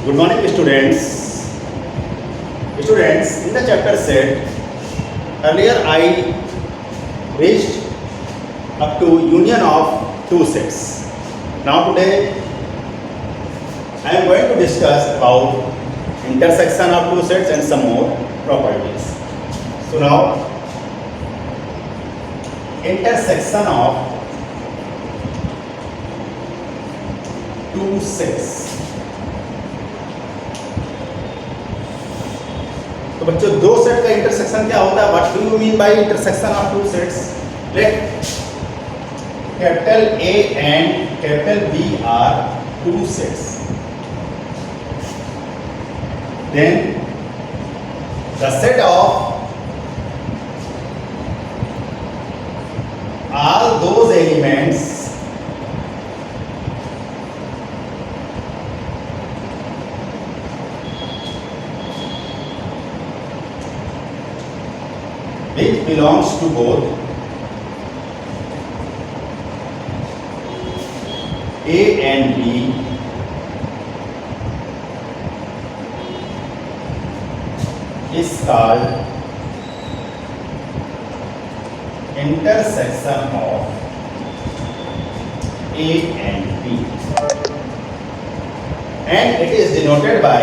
Good morning, students. Students, in the chapter set, earlier I reached up to union of two sets. Now today I am going to discuss about intersection of two sets and some more properties. So now, intersection of two sets. तो बच्चों दो set का intersection क्या होता है? What do you mean by intersection of two sets? Let capital A and capital B are two sets. Then the set of all those elements which belongs to both A and B is called intersection of A and B, and it is denoted by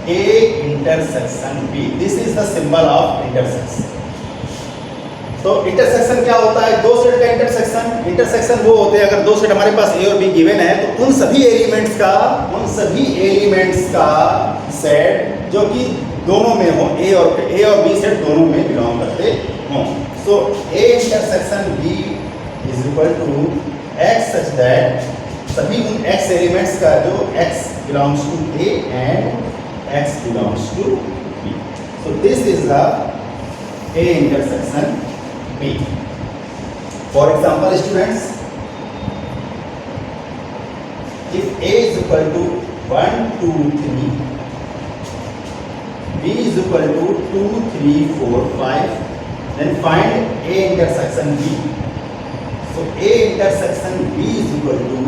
A intersection B. This is the symbol of intersection. तो intersection क्या होता है? दो set का intersection. Intersection वो होते हैं अगर दो सेट हमारे पास A और B गिवन है तो उन सभी एलिमेंट्स का सेट जो कि दोनों में हो, A और B सेट दोनों में बिलोंग करते हों. So A intersection B is equal to X such that सभी उन X एलिमेंट्स का जो X belongs to A and X belongs to B. So this is the A intersection B. For example, students, if A is equal to 1, 2, 3, B is equal to 2, 3, 4, 5, then find A intersection B. So A intersection B is equal to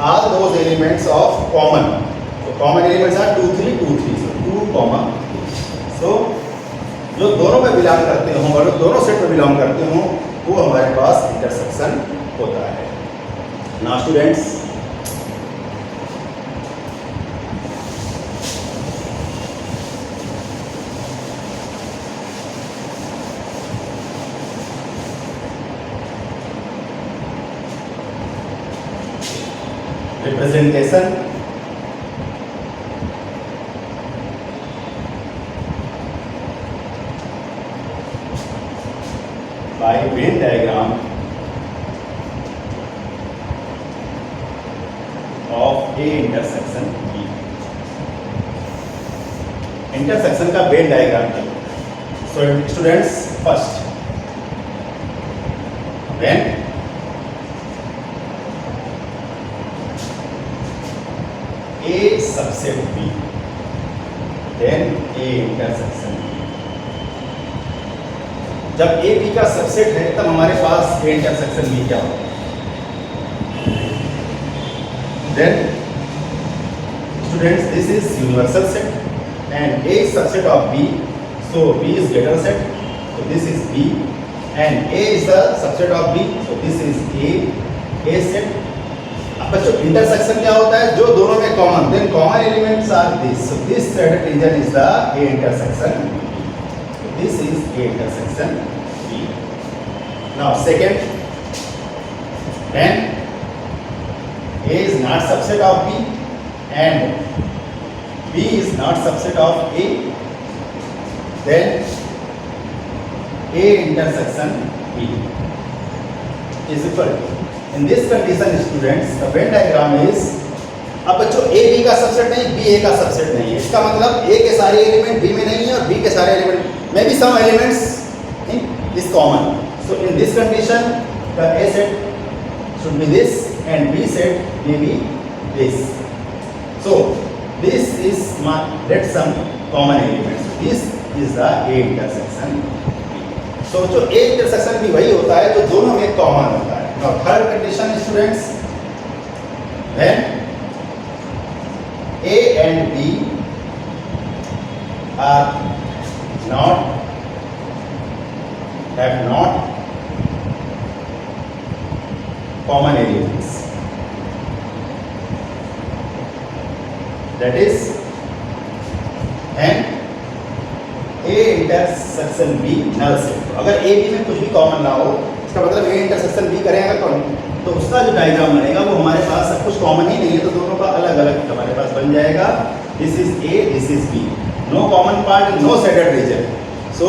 all those elements of common. So common elements are 2, 3, 2, 3. So 2, comma. So जो दोनों में belong करते हों और दोनों set में belong करते हों वो हमारे पास इंटरसेक्शन होता है. Now students, representation by Venn diagram of A intersection B. Intersection का वेन डायग्राम है. So students, first when A subset B, then A intersection B. जब A B का सबसेट है तब हमारे पास A इंटरसेक्शन B क्या होगा? Then students, this is universal set and A is subset of B, so B is greater set, so this is B, and A is the subset of B, so this is A set. अब बच्चों intersection क्या होता है? जो दोनों में common, then common elements are this, so this set region is the A intersection. This is A intersection B. Now second, when A is not subset of B and B is not subset of A, then A intersection B is equal to. In this condition, students, the Venn diagram is. अब बच्चों A B का subset नहीं, B A का subset नहीं है. इसका मतलब A के सारे एलिमेंट B में नहीं है और B के सारे element maybe some elements is common. So in this condition, the A set should be this and B set may be this. So this is my, let some common elements. This is the A intersection B. So जो A intersection B वही होता है जो दोनों में common होता है. Now third condition students, when A and B are have not common elements. That is, and A intersection B null set. अगर A B में कुछ भी कॉमन ना हो, इसका मतलब A intersection B करें अगर कौन, तो उसका जो डायग्राम बनेगा वो हमारे पास सब कुछ कॉमन ही नहीं है, तो दोनों का अलग अलग हमारे पास बन जाएगा. This is A, this is B. No common part, no shaded region. So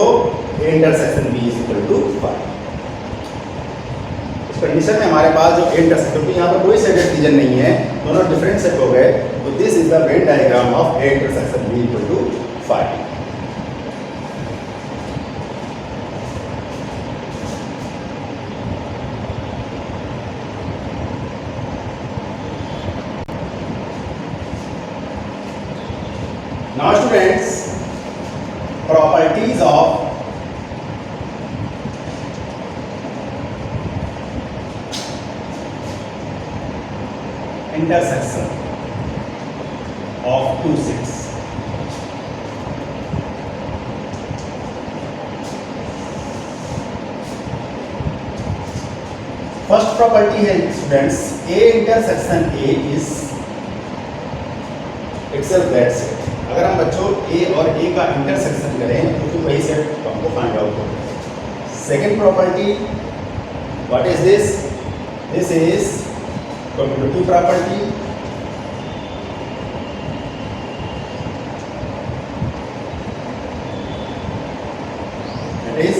A intersection B is equal to 5. Condition में हमारे पास जो इंटरसेक्शन, क्योंकि यहाँ पर कोई शेडेड रीजन नहीं है, दोनों डिफरेंट सेट हो गए, तो this is the Venn diagram of A intersection B equal to 5. Now students, properties of intersection of two sets. First property है students, A intersection A is itself that set. अगर हम बच्चों A और A का intersection करें तो फिर वही सेट हमको फाइंड आउट होगा. Second property, what is this? This is commutative property. That is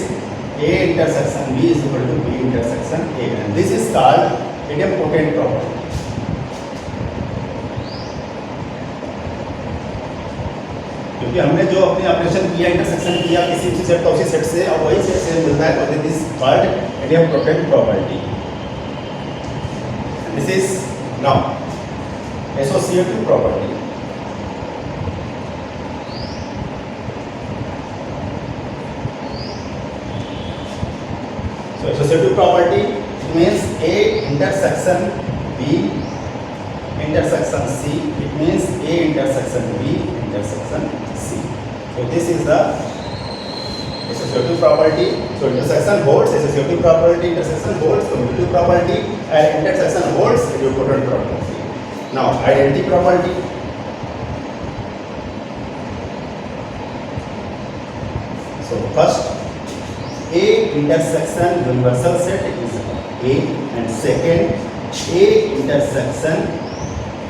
A intersection B is equal to B intersection A, and this is called idempotent property. क्योंकि हमने जो अपने ऑपरेशन किया, इंटरसेक्शन किया किसी भी सेट का उसी सेट से और वही सेट से मिलता है, तो this is called idempotent property. This is now associative property. So associative property means A intersection B intersection C. It means A intersection B intersection C. So this is the associative property. So intersection holds associative property, intersection holds commutative property, and intersection holds idempotent property. Now identity property. So first, A intersection universal set is A, and second, A intersection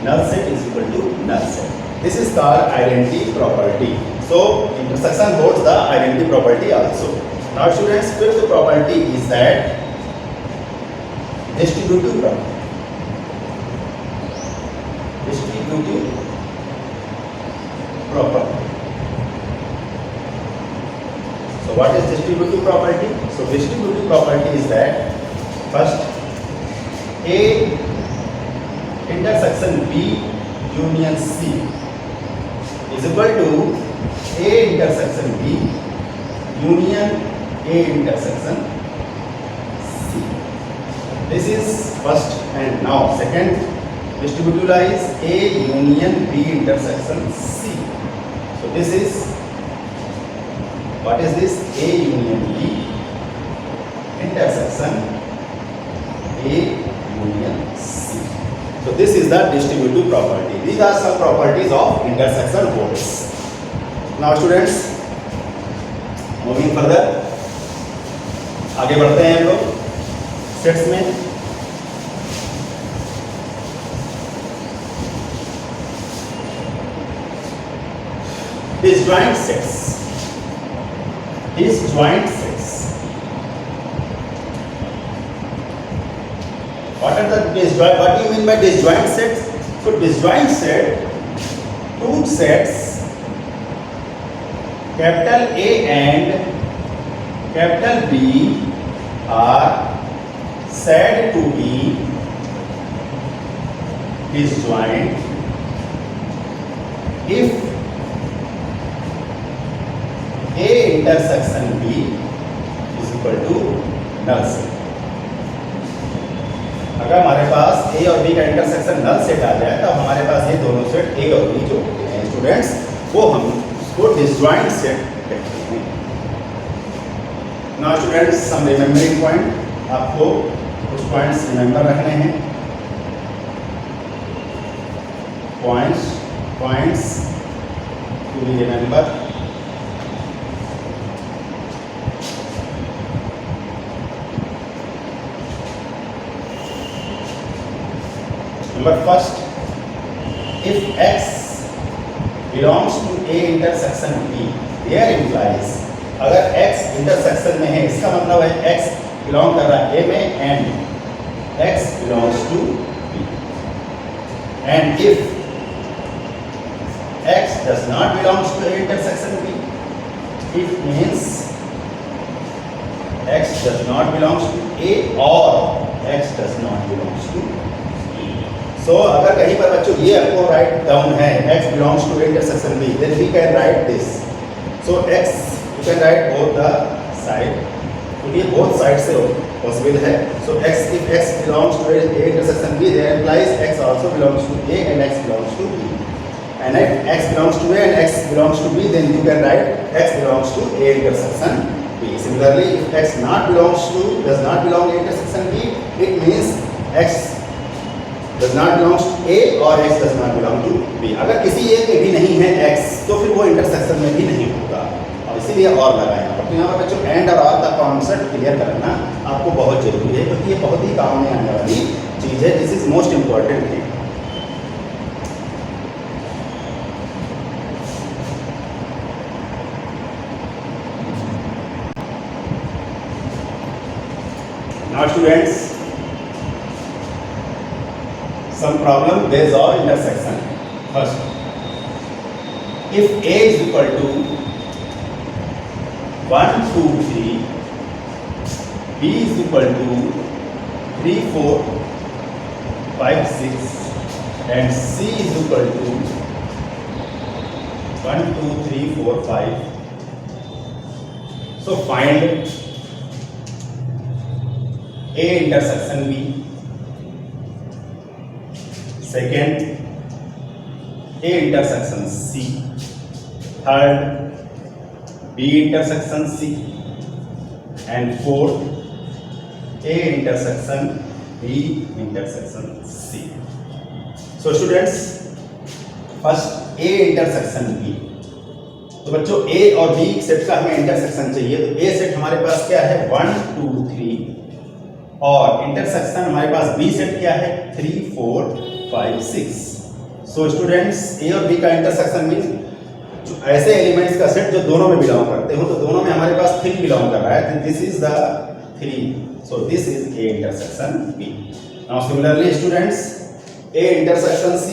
null set is equal to null set. This is called identity property. So intersection holds the identity property also. Now students, fifth property is that distributive property. Distributive property. So what is distributive property? So distributive property is that first, A intersection B union C is equal to A intersection B union A intersection C. This is first, and now second, distributivize A union B intersection C. So this is, what is this? A union B intersection A union C. So this is the distributive property. These are some properties of intersection holds. Now students, moving further, आगे बढ़ते हैं हम लोग sets में. Disjoint sets. Disjoint sets. What are the disjoint? What do you mean by disjoint sets? So disjoint set, two sets, capital A and capital B are said to be disjoint if A intersection B is equal to null set। अगर हमारे पास A और B का intersection null set आ जाए तो हमारे पास ये दोनों सेट A और B जो होते हैं स्टूडेंट्स, वो हम उसको डिसजॉइंट सेट कहते हैं। Now students, some remembering point, आपको कुछ पॉइंट्स रिमेंबर रखने हैं। Points to be remember. Number first, if X belongs to A intersection B, there implies अगर X इंटरसेक्शन में है इसका मतलब है X बिलोंग कर रहा है A में and X belongs to B। And if X does not belongs to A intersection B, it means X does not belongs to A or X does not belongs to B। So अगर कहीं पर बच्चों ये आपको write down है X belongs to A intersection B, then we can write this। So X you can write both the side, तो ये both side से possible है। So X, if X belongs to A intersection B, then implies X also belongs to A and X belongs to B। And if X belongs to A and X belongs to B, then you can write X belongs to A intersection B। Similarly, if X does not belong to intersection B, it means X does not belongs to A or X does not belong to B। अगर किसी एक में भी नहीं है X, तो फिर वो इंटरसेक्शन में भी नहीं होगा, और इसीलिए और लगाया यहाँ पर। तो यहाँ पर बच्चों एंड और आर का कॉन्सेप्ट क्लियर करना आपको बहुत जरूरी है, क्योंकि ये बहुत ही काम में आने वाली चीज़ है। This is most important thing. Now students, some problem based on intersection। First, if A is equal to 1 2 3, B is equal to 3 4 5 6 and C is equal to 1 2 3 4 5, so find A intersection B। Second, A intersection C। Third, B intersection C। And fourth, A intersection B intersection C। So students, first A intersection B। तो बच्चों A और B set का हमें intersection चाहिए। तो A set हमारे पास क्या है 1 2 3, और इंटरसेक्शन हमारे पास B सेट क्या है 3 4 5 6। सो स्टूडेंट्स, A और B का इंटरसेक्शन मीन जो ऐसे एलिमेंट्स का सेट जो दोनों में बिलोंग करते हो, तो दोनों में हमारे पास 3 बिलोंग कर रहा है, this is the 3। So this is A intersection B। Now similarly students, A intersection C।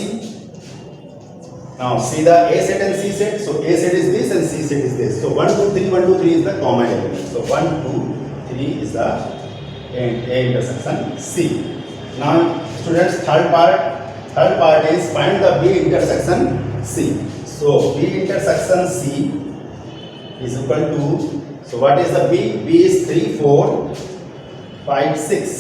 Now see the A set and C set। So A set is this and C set is this। So 1 2 3 1 2 3 is the common element। So 1 2 3 is the A intersection C। Now students, third part is find the B intersection C। So B intersection C is equal to, so what is the B? B is 3 4 5 6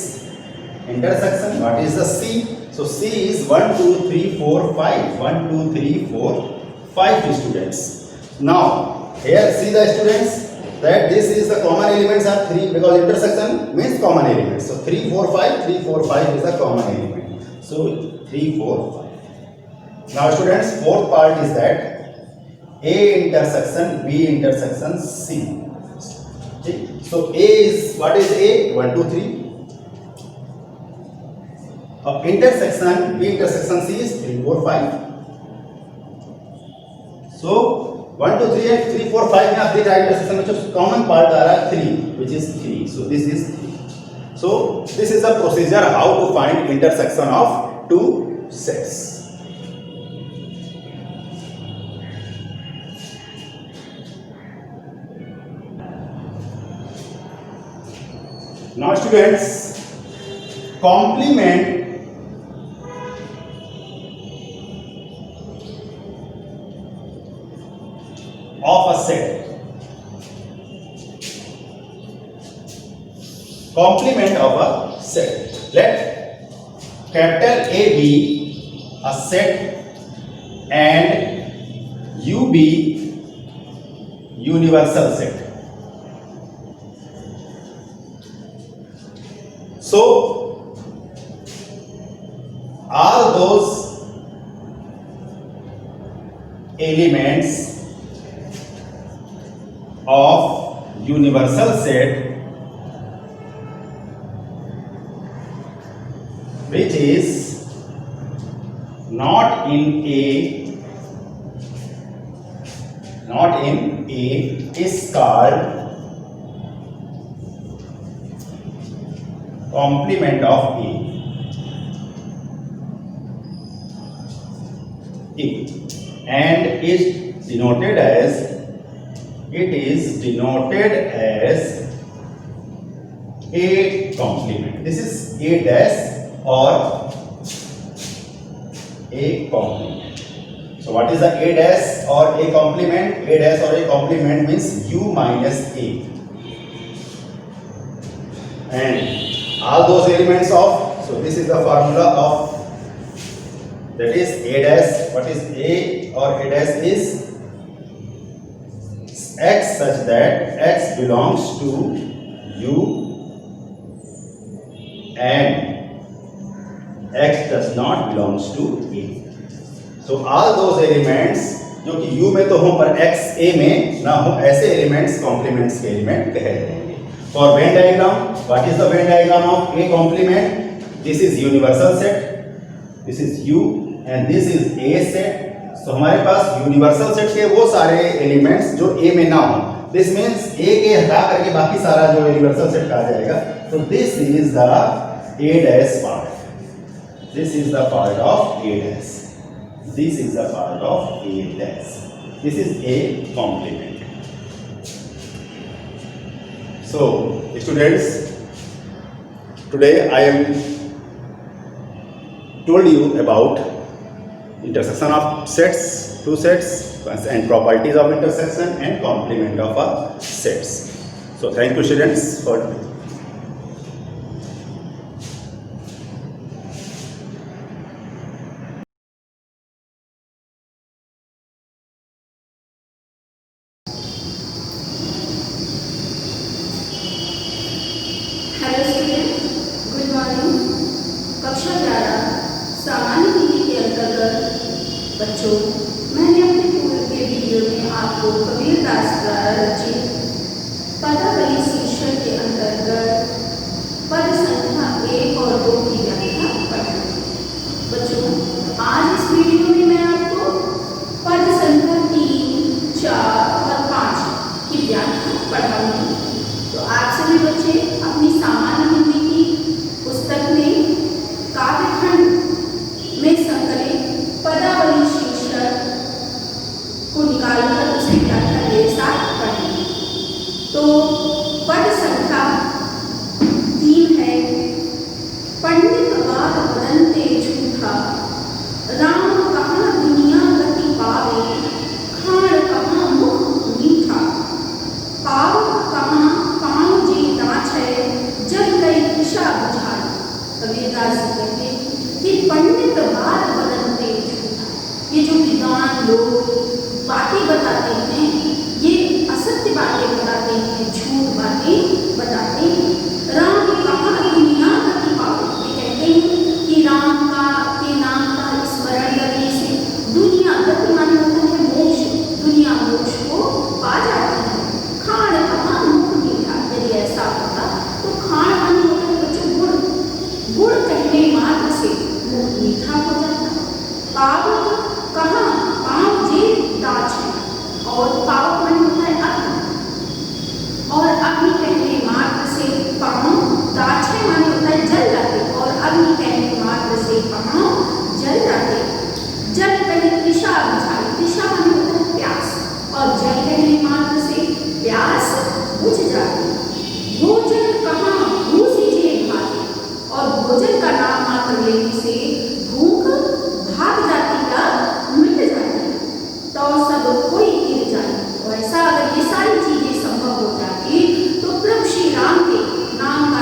intersection, what is the C? So C is 1 2 3 4 5, 1 2 3 4 5 students। Now here see the students that this is the common elements are 3, because intersection means common elements। So 3 4 5, 3 4 5 is a common element। So 3 4 5। Now students, fourth part is that A intersection B intersection C। Okay? So A is, what is A? 1 2 3। Intersection B intersection C is 3 4 5। So 1 2 3 and 3 4 5 में आप देख रहे हैं intersection में जो common part आ रहा है 3, which is 3। So this is 3। So this is the procedure how to find intersection of two sets। Now students, complement of a set complement of a set. Let capital A be a set and U be universal set. So all those elements of universal set which is not in A is called complement of A. And is denoted as A complement. This is A dash or A complement. So what is the A dash or A complement? A dash or A complement means U minus A. And all those elements of, so this is the formula of, that is A dash. What is A or A dash is X such that X belongs to U and X does not belongs to A. So all those elements जो कि U में तो हों पर X A में ना हो, ऐसे एलिमेंट्स कॉम्प्लीमेंट्स के एलिमेंट कहे जाएंगे. For Venn diagram, what is the Venn diagram of A complement? This is universal set, this is U and this is A set. So हमारे पास यूनिवर्सल सेट के वो सारे एलिमेंट्स जो A में ना हो. This means A के हटा करके बाकी सारा जो यूनिवर्सल सेट का आ जाएगा. So this is the A dash part. This is the part of A dash. This is the part of A dash. This is A complement. So students, today I am told you about intersection of sets, two sets, and properties of intersection and complement of a sets. So thank you students for बच्चों, मैंने अपने पूर्व के video में आपको कबीरदास द्वारा रचित पदावली शीर्षक के अंतर्गत पद संख्या 1 और 2 की व्याख्या पढ़ाई. बच्चों, आज इस वीडियो में मैं आपको पद संख्या 3, 4 और 5 की व्याख्या पढ़ाऊंगी. तो आप सभी बच्चे अपनी सामान्य हिंदी की पुस्तक में काव्यखंड में संकलित पदावली शीर्षक को निकालकर उसकी व्याख्या मेरे साथ पढ़ें. तो पद संख्या 3 है. पंडित बात बदलते झूठा, राम कहाँ दुनिया गति पावे, खाण कहाँ मुख मीठा, पाव कहाँ पाँव जी नाच है, जग गई दिशा बुझाई. कबीरदास जी कहते हैं कि पंडित बात बदलते, ये जो विद्वान लोग बातें बताते हैं, ये असत्य बातें बताते हैं, झूठ बातें बताते हैं. राम कहाँ दुनिया गति पावे, ये कहते हैं कि राम का के नाम का स्मरण करने से दुनिया गति माने होता है मोक्ष, दुनिया मोक्ष को पा जाती है. खाण कहाँ मुख मीठा, यदि ऐसा होता तो खाण माने होता है बच्चों गुड़, गुड़ कहने मात्र से मुख मीठा हो जाता. पाव कहाँ पाँव जी दाच है, और पाव मन होता है अग्नि, और अग्नि कहने मात्र से पाँव दाच है माने होता है जल जाते, और अग्नि कहने मात्र से पाँव जल जाते. जल कहने दिशा बुझाई, दिशा माने होता है प्यास, और जल कहने मात्र से प्यास बुझ जाती. भोजन कहाँ भूसी जे भाते, और भोजन का नाम मात्र लेने से भूख भाग जाती या मिट जाती. तो सब कोई गिर जाए. और ऐसा अगर ये सारी चीजें संभव हो जाती तो प्रभु श्री राम के नाम का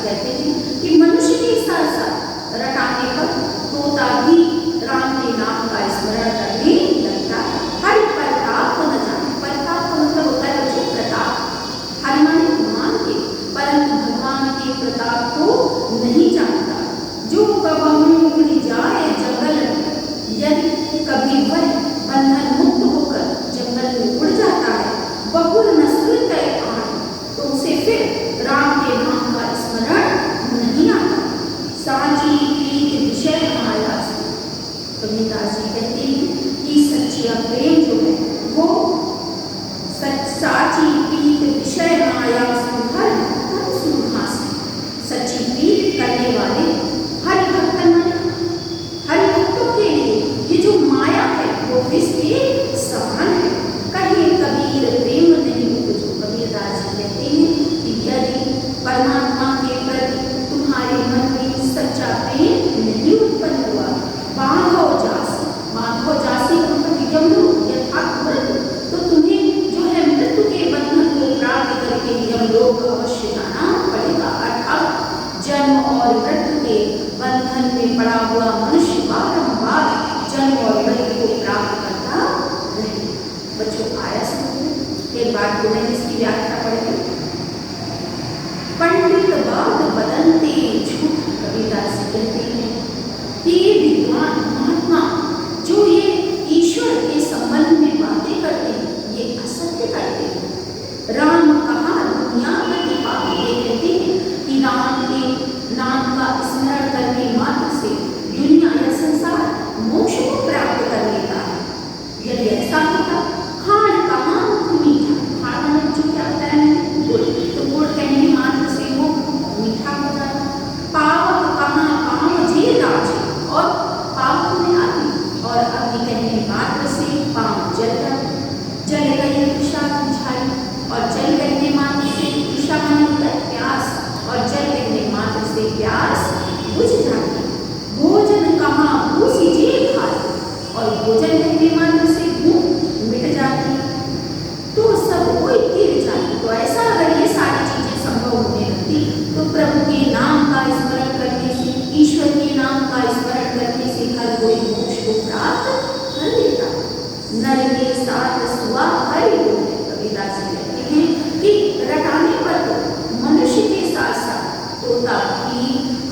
कहते हैं कि मनुष्य के साथ साथ रटाने पर तोता भी राम के नाम का स्मरण करने लगता है। हरि प्रताप को न जाने, प्रताप का मतलब होता है बच्चों प्रताप। हरि माने भगवान के, परंतु भगवान के प्रताप को नहीं जानता। जो कबहू उड़ जाए जंगल में, यदि कभी वह बंधन मुक्त होकर जंगल में उड़ जाता है, बहुर नस्ल तय आए, तो उसे फिर राम के नाम का स्मरण नहीं आता। साची प्रीत विषय माया से, कबीरदास जी कहते हैं कि सच्चा प्रेम जो है वो साची प्रीत विषय माया सुहर भक्तन सुहास है। सच्ची प्रीत करने वाले हरि भक्तन हरि भक्तों के लिए ये जो माया है वो विष के समान है। कहीं कबीर प्रेम नहीं उपजो, कबीरदास जी कहते हैं कि यदि परमात्मा के प्रति तुम्हारे मन में सच्चा प्रेम नहीं उत्पन्न हुआ, बांधो जासी, बांधो जासी मतलब यमलोक यथार्थ मृत्यु, तो तुम्हें जो है मृत्यु के बंधन को प्राप्त करके यमलोक अवश्य जाना पड़ेगा। अर्थात जन्म और मृत्यु के बंधन में पड़ा हुआ मनुष्य बारंबार जन्म और मृत्यु को प्राप्त करता रहे। बच्चों आया समझ एक बात बोले इसकी व्याख्या पढ़ेंगे। पंडित बात बदलते झूठ, कबीरदास जी कहते हैं कि विद्वान महात्मा जो ये ईश्वर के संबंध में बातें करते हैं ये असत्य करते हैं। राम कहा दुनिया में पाप, ये कहते हैं कि राम के नाम का स्मरण करने मात्र से दुनिया या संसार मोक्ष को प्राप्त कर लेता है। यदि ऐसा होता, खाण कहाँ मीठा, खाण जो क्या होता है गुड़, तो गुड़ कहने मात्र से वो मीठा हो जाता। पावक कहाँ पाव जे राज, और पाप में आदि और अग्नि कहने मात्र से पाव जल जाता। जल गई तृषा बुझाई, और जल कहने मात्र से तृषा माने होता है प्यास, और जल कहने मात्र से प्यास बुझ जाती। भोजन कहाँ भूसी जे खाए, और भोजन कहने मात्र से भूख मिट जाती, तो सब कोई गिर जाती। तो ऐसा अगर ये सारी चीजें संभव होने लगती तो प्रभु के नाम का स्मरण करने से, ईश्वर के नाम का स्मरण करने से हर कोई मोक्ष को प्राप्त कर लेता। नर के साथ सुआ हरि बोले, कबीरदास जी कहते हैं कि रटाने पर तो मनुष्य के साथ साथ तोता भी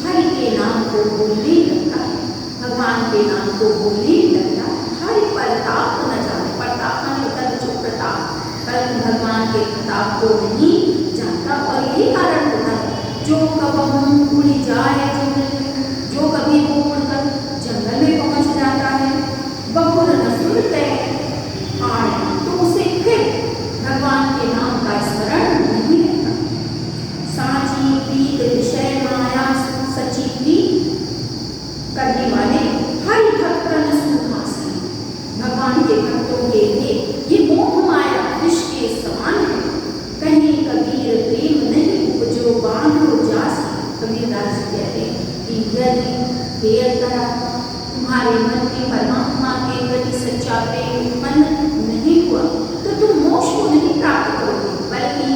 हरि के नाम को बोलने लगता है, भगवान के नाम को बोलने लगता है। हरि प्रताप न जाने, प्रताप माने होता है जो प्रताप, परंतु भगवान के प्रताप को नहीं जानता। और यही कारण होता है जो कबहू उड़ जाए जंगल में, जो कभी वो उड़कर जंगल में पहुंच जाता है, बहुर नस्ल तय आए, तो उसे फिर भगवान के नाम का स्मरण नहीं रहता। साची प्रीत विषय माया सच्ची प्रीत करने वाले हरि भक्तन सुहासी, भगवान के भक्तों के लिए ये मोह माया विष के समान है। कहीं कबीर प्रेम नहीं उपजो बांधो जासी, कबीरदास जी कहते हैं कि यदि हे अंतरात्मा तुम्हारे मन में परमात्मा के प्रति सच्चा प्रेम उत्पन्न नहीं हुआ तो तुम मोक्ष को नहीं प्राप्त करोगे, बल्कि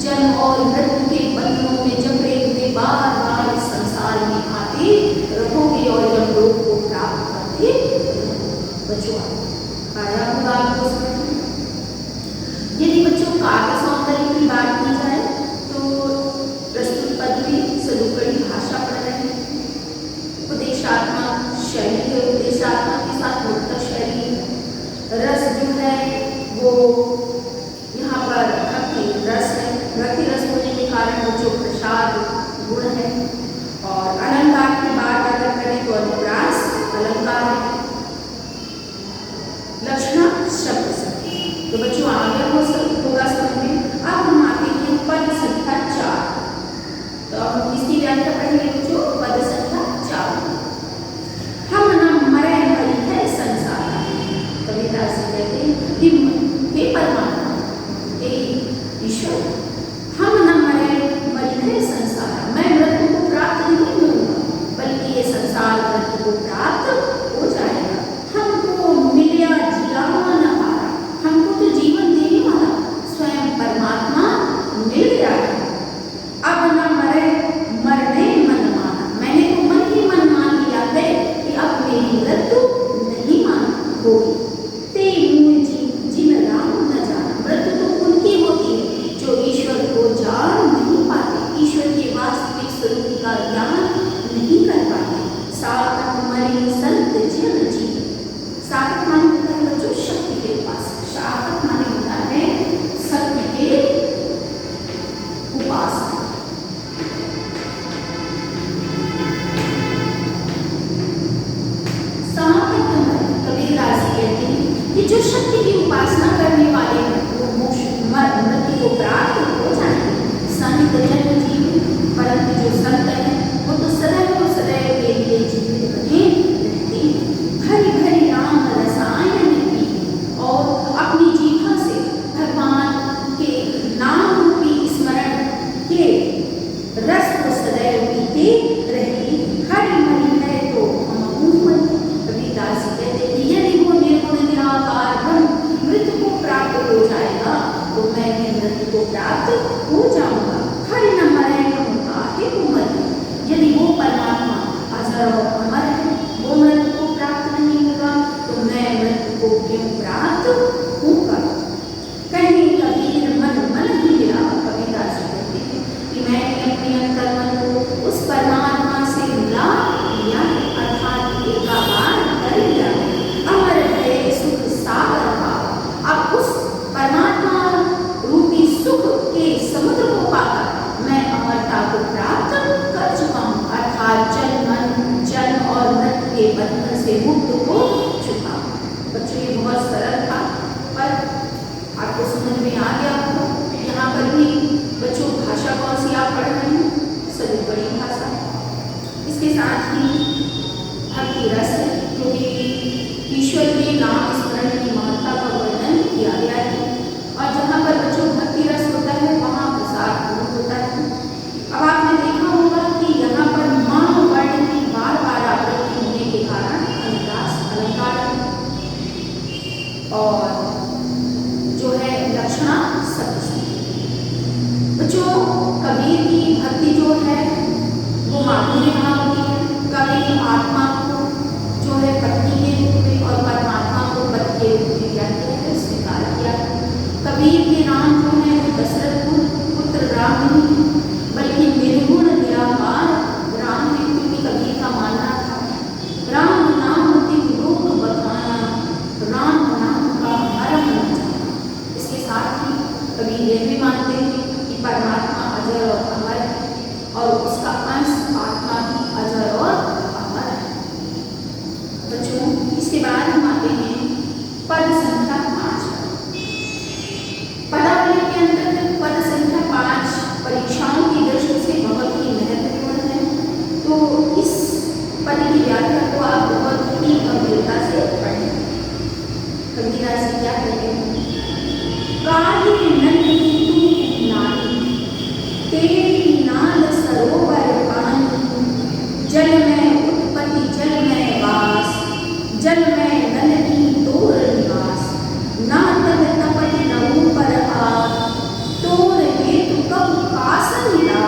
जन्म और मृत्यु के बंधनों में जकड़े हुए बार बार इस संसार में आते रहोगे और यमलोक को प्राप्त करते बच्चों आया होगा आपको समझ। यदि बच्चों काव्य सौंदर्य की बात की जाए तो प्रस्तुत पद में सदुकड़ी भाषा पढ़ रहे हैं, उपदेशात्मक शैली है, उपदेशात्मक के साथ मुक्त शैली, रस जो है वो यहाँ पर भक्ति रस है। भक्ति रस होने के जो शक्ति की उपासना करने वाले हैं वो मोक्ष मृत्यु को प्राप्त हो जाएंगे। संत जन्म जीव, परंतु जो संत है वो तो सदैव और सदैव के लिए जीवित बने रहते हैं। भरी भरी राम रसायन पी और अपनी जीभा से भगवान के नाम रूपी स्मरण के रस को सदैव पीते रहते। हरि मरी है तो हम कबीरदास जी कहते हैं यदि वो निर्गुण निराकार ब्रह्म मृत्यु को प्राप्त हो जाएगा तो मैं भी मृत्यु को प्राप्त हो जाऊंगा। हरि न मरे हम काहे को मरे। यदि वो परमात्मा अजर और अमर है, वो मृत्यु को प्राप्त नहीं होगा तो मैं मृत्यु को क्यों प्राप्त होगा। कहीं कबीर मन मन ही मिला। कबीरदास जी कहते हैं कि मैंने अपने अंतर्मन को उस परमात्मा से मिला लिया, अर्थात एकाकार कर लिया। अमर है सुख सागर का। अब उस परमात्मा रूपी सुख के समुद्र को पाकर मैं अमरता को प्राप्त कर चुका हूँ, अर्थात जन्म और मृत्यु के बंधन से मुक्त हो चुका हूँ। बच्चों ये बहुत सरल था पर आपको समझ में आ गया हो। यहाँ पर भी बच्चों भाषा कौन सी आप पढ़ रहे हैं? सभी बड़ी भाषा। इसके साथ ही भक्ति रस, क्योंकि ईश्वर के नाम स्मरण की महत्ता का वर्णन किया गया है और जहाँ पर बच्चों भक्ति रस होता है वहाँ प्रसाद पूर्ण होता है। अब आपने देखा होगा कि यहाँ पर मानव वर्ण की बार बार आवृत्ति होने के कारण अनुप्रास अलंकार और जो है लक्षणा शब्द। बच्चों कबीर की भक्ति जो है वो माधुर्य भाव की है। कवि की आत्मा को जो है पत्नी के रूप में और परमात्मा को पति के रूप में क्या किया है, स्वीकार किया है। कबीर के नाम जो है वो दशरथ पुत्र राम नहीं है बल्कि निर्गुण निराकार राम है, क्योंकि कबीर का मानना था राम नाम लोक बखाना, राम नाम का मरम न जाना। इसके साथ ही कबीर यह भी मानते हैं कि परमात्मा अजर और अमर है और उसका अंश आत्मा भी अजर और अमर है। बच्चों इसके बाद हम आते हैं पद संख्या 5 पर। पदावली के अंतर्गत पद संख्या 5 परीक्षाओं की दृष्टि से बहुत ही महत्वपूर्ण है, तो इस पद की व्याख्या को आप बहुत ही गंभीरता से पढ़ें। कबीरदास जी क्या कहते हैं? काहे नन्ही तू नानी, तेरी नाल सरोवर पानी, जल में उत्पत्ति जल में वास, जल में नन्ही तोर निवास, ना तब तपत न ऊपर आग, तोर हेतु कब आसन मिला,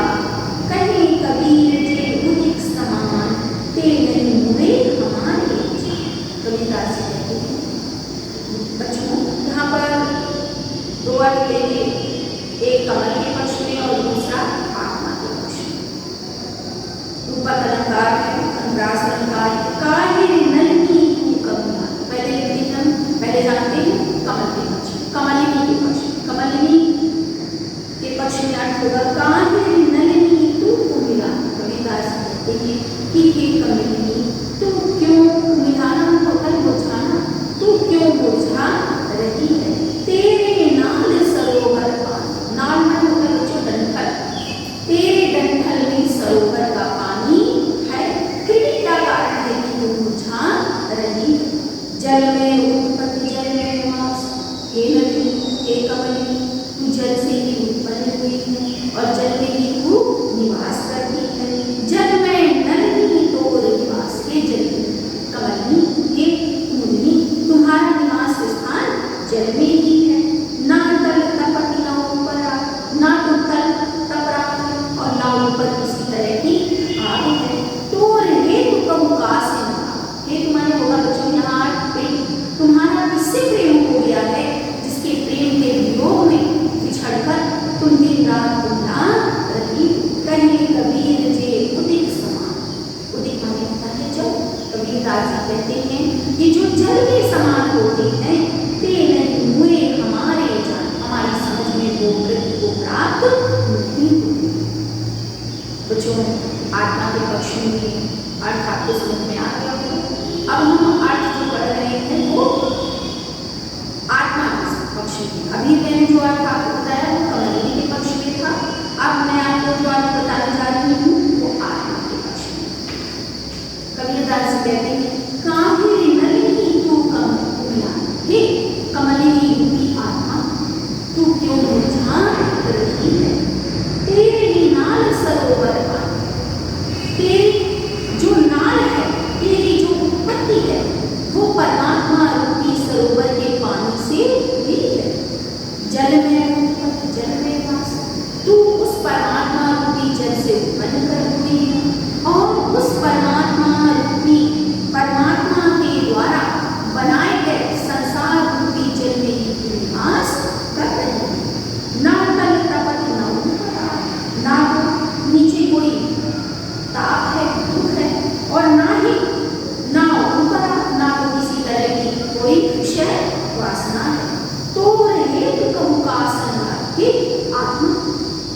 कहीं कबीर जे उदिक समान, ते नहीं हुए हमारे जान। कबीरदास जी कहते हैं। बच्चों यहाँ पर दो अर्थ लेंगे, एक कमल के पक्ष में और दूसरा आत्मा के पक्ष में। रूपक अलंकार है, अनुप्रास अलंकार। काहे नन्ही तू कमला, पहले लिखते हम पहले जानते हैं कमल के पक्ष में, कमलिनी के पक्ष में। कमलिनी के पक्ष में अर्थ होगा काहे नन्ही तू मिला। कबीरदास कहते हैं कि हे कमलिनी तू क्यों, मिलाना होता है बुझाना, तू क्यों बुझा रही है। तेरे नाल सरोवर पानी, नाल में होता है बच्चों डंठल, तेरे डंठल में सरोवर का पानी है, कृपि का कारण है कि तू बुझा रही है। जल में उत्पत्ति जल में निवास, हे नदी हे कमलिनी तू जल से ही उत्पन्न हुई है और जल में ही तू निवास करती है। जल में नन्ही तोर निवास, हे जल कमलिनी हे मुनि तुम्हारा निवास स्थान जल में ही है। ना तल तपति ना ऊपर आग, ना तो तल तप रहा है और ना ऊपर किसी तरह की आग है। तोर हेतु कहूँ का से हेतु माने होगा बच्चों यहाँ प्रेम, तुम्हारा किससे प्रेम हो गया है जिसके प्रेम के वियोग में बिछड़कर तुम दिन रात गुमरा रही। कहीं कबीर जे उदित समान, उदित माने होता है जल। कबीरदास जी कहते हैं कि जो जल के समान होते हैं ते नहीं हुए हमारे जान, हमारी समझ में वो मृत्यु को प्राप्त नहीं होती। बच्चों आत्मा के पक्ष में अर्थ आपको समझ में आ गया होगा। अब हम अर्थ जो पढ़ रहे हैं वो कहते हैं, कावेरी नलिनी तू कमला, हे कमलिनी रूपी आत्मा, तू क्यों मुरझा रही है? तेरे ही नाल सरोवर का, तेरी जो नाल है, तेरी जो उत्पत्ति है, वो परमात्मा रूपी सरोवर के पानी से हुई है। जल में उत्पत्ति, जल में वास, तू उस परमात्मा रूपी जल से उत्पन्न कर हुई है और उस परमात्मा के द्वारा बनाए गए संसार रूपी जल में ही निवास कर रही है। ना तल तपत न ऊपर, ना नीचे कोई ताप है, दुख है, और ना ऊपर, ना तो किसी तरह की कोई विषय वासना है। तो रहे तो कहूँ का संगाती आत्मा,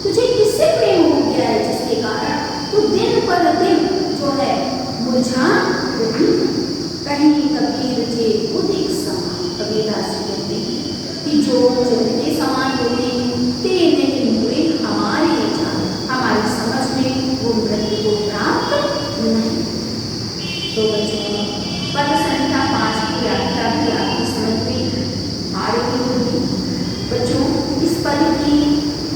तुझे किससे प्रेम हो गया है जिसके कारण तू दिन पर दिन जो है मुरझा रही है? कहीं कबीर जे उदिक समान, कबीरदास जी कहते हैं कि जो जल के समान होते हैं ते नहीं हुए हमारे जान, हमारी समझ में वो मृत्यु को प्राप्त नहीं। तो बच्चों, पद संख्या 5 की व्याख्या भी आपकी समझ में आ रही होगी। बच्चों, इस पद की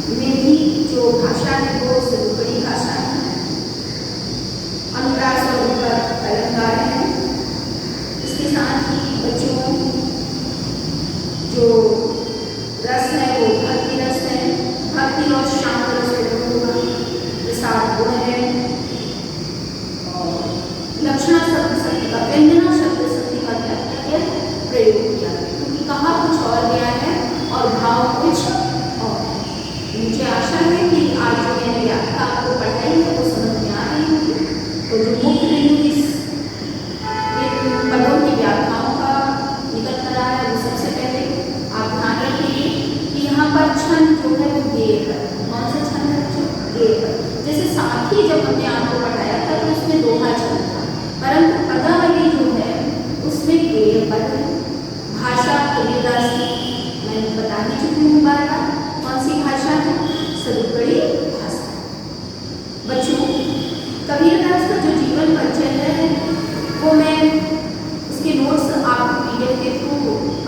में भी जो भाषा है वो सरूपड़ी भाषा है, अनुप्रास और ऊपर अलंकार है। इसके साथ ही बच्चों जो रस है वो भक्ति रस है, भक्ति और शांत रस होगा, विशाल गुण है। और लक्षणा शब्द शक्ति का, व्यंजना शब्द शक्ति का क्या प्रयोग किया है, क्योंकि कहा कुछ और गया है और भाव कुछ और है। मुझे आशा है कि आज जो मैंने व्याख्या आपको पढ़ाई है वो समझ में आ रही होगी। तो जो मुख्य बिंदु इस पदों की व्याख्याओं का निकल कर रहा है, वो सबसे पहले आप ध्यान रखिए कि यहाँ पर छंद जो है वो गेय है। कौन सा छंद है बच्चों? गेय है। जैसे साथी जब हमने आपको पढ़ाया था तो उसमें दोहा छंद था, परंतु पदावली जो है उसमें गेय पद है। भाषा कबीरदास की मैं बता ही चुकी हूँ बार बार, कौन सी भाषा है? सरूपड़ी भाषा। बच्चों, कबीरदास का जो जीवन परिचय है वो मैं उसके नोट्स आपको PDF के थ्रू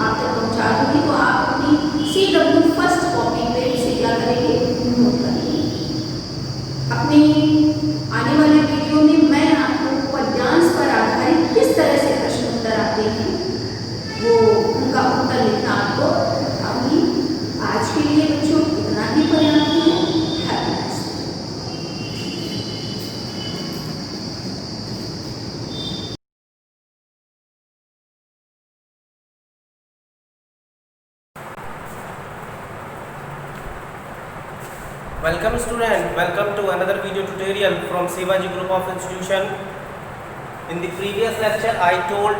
आप तक पहुँचा दूँगी, तो आप अपनी CW फर्स्ट कॉपी पे इसे क्या करेंगे? नोट करेंगे। अपनी आने वाले वीडियो में मैं आपको पद्यांश पर आधारित किस तरह से प्रश्न उत्तर आते हैं वो उनका उत्तर लिखना आपको बताऊंगी। आज के लिए बच्चों इतना ही पर्याप्त है। Welcome student, welcome to another video tutorial from Shivaji Group of Institution. In the previous lecture I told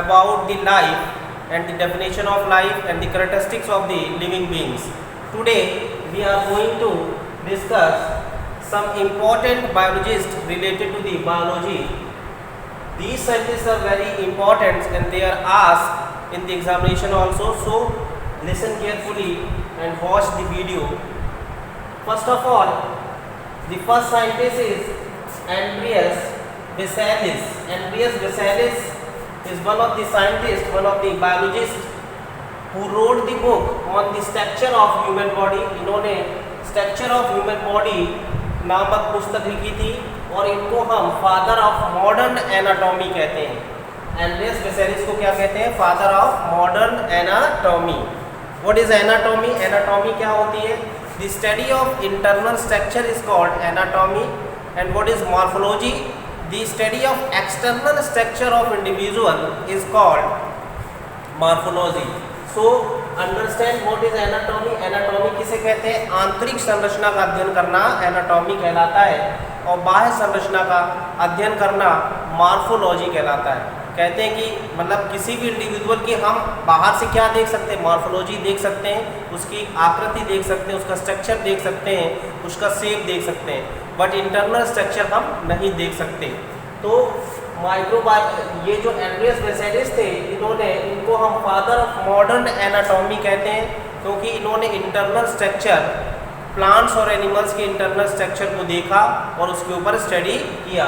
about the life and the definition of life and the characteristics of the living beings. Today we are going to discuss some important biologists related to the biology. These scientists are very important and they are asked in the examination also, so listen carefully and watch the video. First of all, the first scientist is Andreas Vesalius. Andreas Vesalius is one of the scientists, one of the biologists who wrote the book on the structure of human body. इन्होंने structure of human body नामक पुस्तक लिखी थी और इनको हम father of modern anatomy कहते हैं। एंड्रियस वेसेलियस को क्या कहते हैं? Father of modern anatomy. What is anatomy? Anatomy क्या होती है? The study of internal structure is called anatomy, and what is morphology? The study of external structure of individual is called morphology. So understand what is anatomy. Anatomy किसे कहते हैं? आंतरिक संरचना का अध्ययन करना anatomy कहलाता है और बाह्य संरचना का अध्ययन करना morphology कहलाता है। कहते हैं कि मतलब किसी भी इंडिविजुअल की हम बाहर से क्या देख सकते हैं? मॉर्फोलॉजी देख सकते हैं, उसकी आकृति देख सकते हैं, उसका स्ट्रक्चर देख सकते हैं, उसका शेप देख सकते हैं, बट इंटरनल स्ट्रक्चर हम नहीं देख सकते। तो ये जो एंड्रियस वेसेलियस थे, इनको हम फादर ऑफ मॉडर्न एनाटॉमी कहते हैं, क्योंकि इन्होंने इंटरनल स्ट्रक्चर प्लांट्स और एनिमल्स के इंटरनल स्ट्रक्चर को देखा और उसके ऊपर स्टडी किया।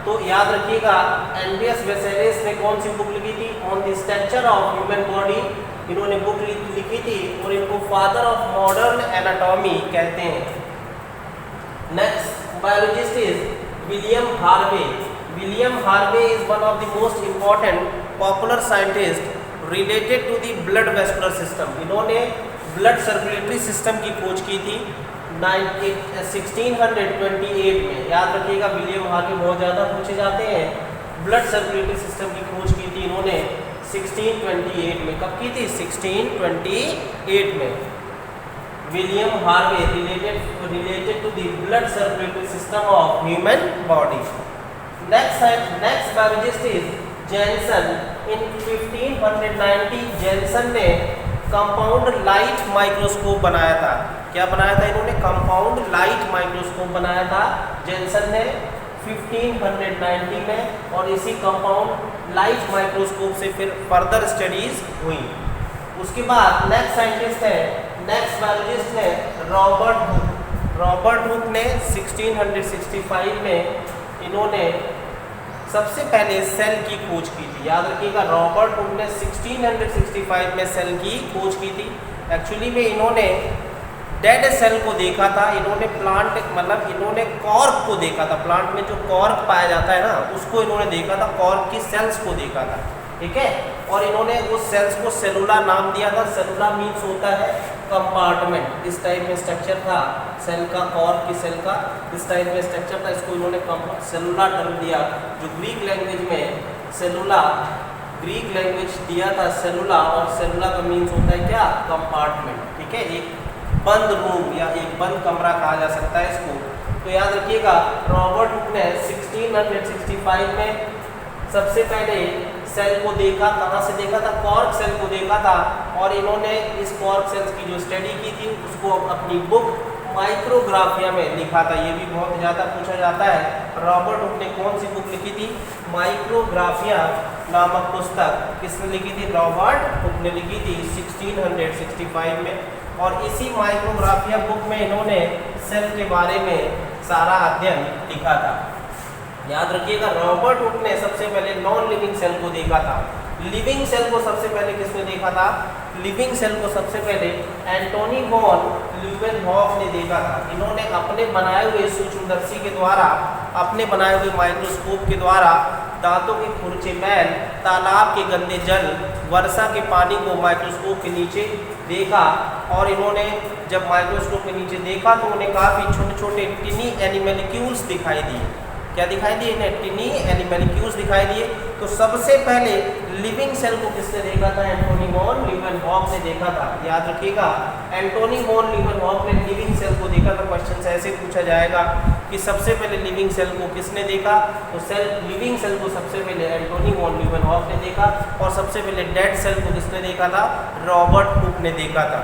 तो याद रखिएगा एनवियस वेसेलियस ने कौन सी बुक लिखी थी, on the structure of human body, इन्होंने बुक लिखी थी और इनको फादर ऑफ मॉडर्न एनाटॉमी कहते हैं। Next biologist is William Harvey. William Harvey is one of the most important popular scientist related to the blood vascular system. इन्होंने blood circulatory system की खोज की थी 1628 में। याद रखिएगा विलियम हार्वे बहुत ज़्यादा पूछे जाते हैं। ब्लड सर्कुलेटरी सिस्टम की खोज की थी इन्होंने 1628 में। कब की थी? 1628 में। William Harvey related to the blood circulatory system of human body. Next biologist is Janssen. In 1590 Janssen ने कंपाउंड लाइट माइक्रोस्कोप बनाया था। क्या बनाया था इन्होंने? कंपाउंड लाइट माइक्रोस्कोप बनाया था जेनसन ने 1590 में, और इसी कंपाउंड लाइट माइक्रोस्कोप से फिर फर्दर स्टडीज हुई। उसके बाद नेक्स्ट साइंटिस्ट है, नेक्स्ट बायोलॉजिस्ट है रॉबर्ट हुक। रॉबर्ट हुक ने 1665 में इन्होंने सबसे पहले सेल की खोज की थी। याद रखिएगा रॉबर्ट हुक ने 1665 में सेल की खोज की थी। एक्चुअली में इन्होंने डेड सेल को देखा था। इन्होंने प्लांट मतलब इन्होंने कॉर्क को देखा था। प्लांट में जो कॉर्क पाया जाता है ना, उसको इन्होंने देखा था, कॉर्क की सेल्स को देखा था। ठीक है, और इन्होंने उस सेल्स को सेलुला नाम दिया था। सेलुला मीन्स होता है कंपार्टमेंट। इस टाइप में स्ट्रक्चर था सेल का, कॉर्क की सेल का इस टाइप में स्ट्रक्चर था। इसको इन्होंने सेलुला टर्म दिया, जो ग्रीक लैंग्वेज में सेलुला, ग्रीक लैंग्वेज दिया था सेलुला, और सेलुला का मीन्स होता है क्या? कंपार्टमेंट। ठीक है, एक बंद रूम या एक बंद कमरा कहा जा सकता है इसको। तो याद रखिएगा रॉबर्ट हुक ने 1665 में सबसे पहले सेल को देखा। कहाँ से देखा था? कॉर्क सेल को देखा था, और इन्होंने इस कॉर्क सेल्स की जो स्टडी की थी उसको अपनी बुक माइक्रोग्राफिया में लिखा था। ये भी बहुत ज़्यादा पूछा जाता है। रॉबर्ट हुक ने कौन सी बुक लिखी थी? माइक्रोग्राफिया नामक पुस्तक किसने लिखी थी? रॉबर्ट हुक ने लिखी थी 1665 में। और इसी माइक्रोग्राफिया बुक में इन्होंने सेल के बारे में सारा अध्ययन लिखा था। याद रखिएगा रॉबर्ट हुक ने सबसे पहले नॉन लिविंग सेल को देखा था। लिविंग सेल को सबसे पहले किसने देखा था? लिविंग सेल को सबसे पहले एंटोनी वॉन ल्यूवेनहॉफ ने देखा था। इन्होंने अपने बनाए हुए सूक्ष्मदर्शी के द्वारा, अपने बनाए हुए माइक्रोस्कोप के द्वारा दांतों के खुरचे मैल, तालाब के गंदे जल, वर्षा के पानी को माइक्रोस्कोप के नीचे देखा। और इन्होंने जब माइक्रोस्कोप के नीचे देखा तो उन्हें काफ़ी छोटे छोटे टिनी एनिमलिक्यूल्स दिखाई दिए। क्या दिखाई दिए? इन्हें टिनी एनिमलिक्यूल्स दिखाई दिए। तो सबसे पहले लिविंग सेल को किसने देखा था? एंटोनी वॉन ल्यूवेनहॉफ ने देखा था। याद रखिएगा एंटोनी वॉन ल्यूवेनहॉफ ने लिविंग सेल को देखा था। क्वेश्चन ऐसे पूछा जाएगा कि सबसे पहले लिविंग सेल को किसने देखा? तो लिविंग सेल को सबसे पहले एंटोनी वॉन ल्यूवेनहॉफ ने देखा, और सबसे पहले डेड सेल को किसने देखा था? रॉबर्ट हुक ने देखा था।